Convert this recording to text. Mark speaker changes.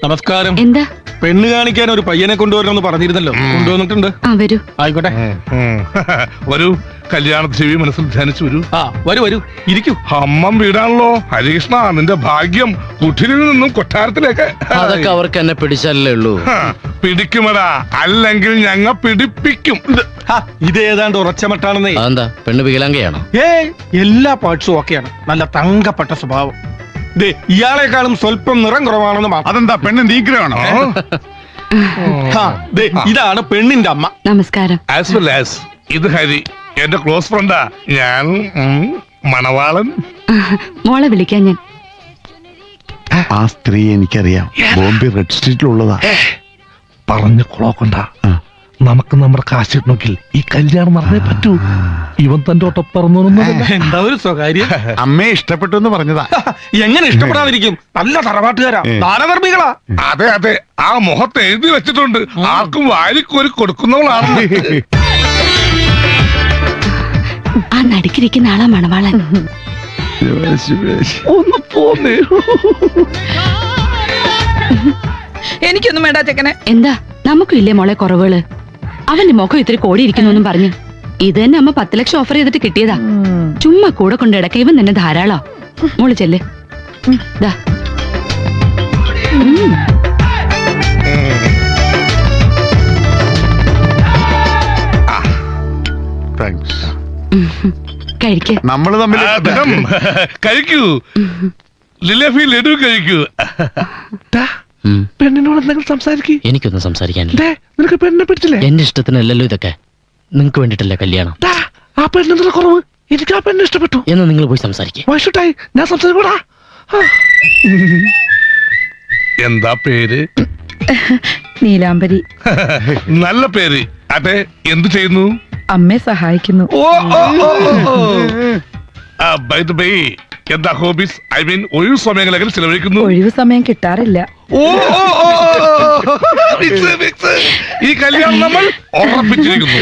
Speaker 1: നമസ്കാരം.
Speaker 2: എന്താ?
Speaker 1: പെണ്ണ് കാണിക്കാൻ ഒരു പയ്യനെ കൊണ്ടുവരണമെന്ന് പറഞ്ഞിരുന്നല്ലോ. കൊണ്ടുവന്നിട്ടുണ്ട്.
Speaker 2: വരൂ.
Speaker 1: ആയിക്കോട്ടെ.
Speaker 3: വരൂ. കല്യാണ ചെവി മനസ്സിൽ ധ്യാനിച്ചു വരൂ.
Speaker 1: വരൂ വരൂ, ഇരിക്കൂ.
Speaker 3: അമ്മം വീടാണല്ലോ. ഹരികൃഷ്ണ, നിന്റെ ഭാഗ്യം കുঠিലിൽ നിന്നും കൊട്ടാരത്തിലേക്ക്.
Speaker 4: അതൊക്കെ അവർക്ക് എന്നെ പിടിച്ചാലേ ഉള്ളൂ.
Speaker 3: പിടിക്കുമടാ, അല്ലെങ്കിൽ ഞങ്ങ പിടിപ്പിക്കും.
Speaker 1: ഇത് ഏതാണ്ട് ഉറച്ചമട്ടാണെന്നേ.
Speaker 4: അതെന്താ, പെണ്ണ് വികലാംഗയാണോ?
Speaker 1: എല്ലാ പാർട്സും ഓക്കെയാണ്. നല്ല തങ്കപ്പെട്ട സ്വഭാവം. ഇയാളെക്കാളും സ്വല്പം നിറം കുറവാണെന്ന് മാത്രം.
Speaker 3: അതെന്താ, പെണ്ണ് നീഗ്രഹമാണോ?
Speaker 1: ഇതാണ് പെണ്ണിന്റെ അമ്മ.
Speaker 2: നമസ്കാരം.
Speaker 3: ആസ് വെൽ ആസ് ഇത് ഹരി, എന്റെ ക്ലോസ് ഫ്രണ്ടാ. ഞാൻ മണവാളൻ.
Speaker 2: മോളെ വിളിക്കാൻ ഞാൻ.
Speaker 5: ആ സ്ത്രീ എനിക്കറിയാം. ബോംബെ റെഡ് സ്ട്രീറ്റിലുള്ളതാ.
Speaker 3: പറഞ്ഞ കുളോക്കണ്ട. നമുക്ക് നമ്മുടെ കാശ് നോക്കിൽ ഈ കല്യാണം നടന്നേ പറ്റൂ. ഇവൻ തന്റെ ഒട്ടപ്പറന്നൊന്നും
Speaker 1: എന്താ ഒരു സ്വകാര്യം.
Speaker 5: അമ്മയെ ഇഷ്ടപ്പെട്ടു എന്ന് പറഞ്ഞതാ.
Speaker 1: എങ്ങനെ ഇഷ്ടപ്പെടാതിരിക്കും? നല്ല തറവാട്ടുകാരാ, ദാനധർമ്മികളാ.
Speaker 3: അതെ അതെ, ആ മുഖത്ത് എഴുതി വെച്ചിട്ടുണ്ട്. ആർക്കും വാരിക്കോരി കൊടുക്കുന്നവളാണ്.
Speaker 2: ആ നടുക്കിരിക്കുന്ന ആളാ മണവാളൻ.
Speaker 3: ഒന്ന് പോന്നേ.
Speaker 6: എനിക്കൊന്നും വേണ്ട ചെക്കനെ.
Speaker 2: എന്താ, നമുക്കും ഇല്ലേ മോളെ കുറവുകള്? അവന്റെ മുഖം ഇത്തിരി കോടിയിരിക്കുന്നു പറഞ്ഞു. ഇത് തന്നെ അമ്മ 10 ലക്ഷം ഓഫർ ചെയ്തിട്ട് കിട്ടിയതാ. ചുമ്മാ കൂടെ കൊണ്ട് കിടക്ക. ഇവൻ തന്നെ ധാരാളോ. മോള് ചെല്ല്. ദാ. കഴിക്ക്.
Speaker 5: നമ്മള് തമ്മിൽ
Speaker 3: കഴിക്കൂ. ലിലഫി ലഡു കഴിക്കൂ. പെണ്ണിനോട് എന്തെങ്കിലും സംസാരിക്കൂ.
Speaker 4: എനിക്കൊന്നും സംസാരിക്കാനില്ല.
Speaker 3: നിനക്ക് പെണ്ണിനെ പിടിച്ചില്ലേ?
Speaker 4: എന്റെ ഇഷ്ടത്തിനല്ലല്ലോ ഇതൊക്കെ. നിങ്ങക്ക് വേണ്ടിട്ടല്ലേ കല്യാണം.
Speaker 3: ആ പെണ്ണെന്നുള്ള കുറവ്. എനിക്ക് ആ പെണ്ണ് ഇഷ്ടപ്പെട്ടു.
Speaker 4: എന്ന് നിങ്ങൾ പോയി സംസാരിക്കും.
Speaker 3: വൈഷുട്ടായി, ഞാൻ സംസാരിക്കൂടാ. എന്താ പേര്?
Speaker 6: നീലാംബരി.
Speaker 3: നല്ല പേര്. അതെ, എന്ത് ചെയ്യുന്നു?
Speaker 6: അമ്മയെ സഹായിക്കുന്നു.
Speaker 3: ബൈ ദ ബൈ, എന്താ ഹോബീസ്? ഐ മീൻ, ഒഴിവ് സമയങ്ങളൊക്കെ ചിലവഴിക്കുന്നു?
Speaker 6: ഒഴിവ് സമയം കിട്ടാറില്ല.
Speaker 3: ഈ കല്യാണം നമ്മൾ ഉറപ്പിച്ചിരിക്കുന്നു.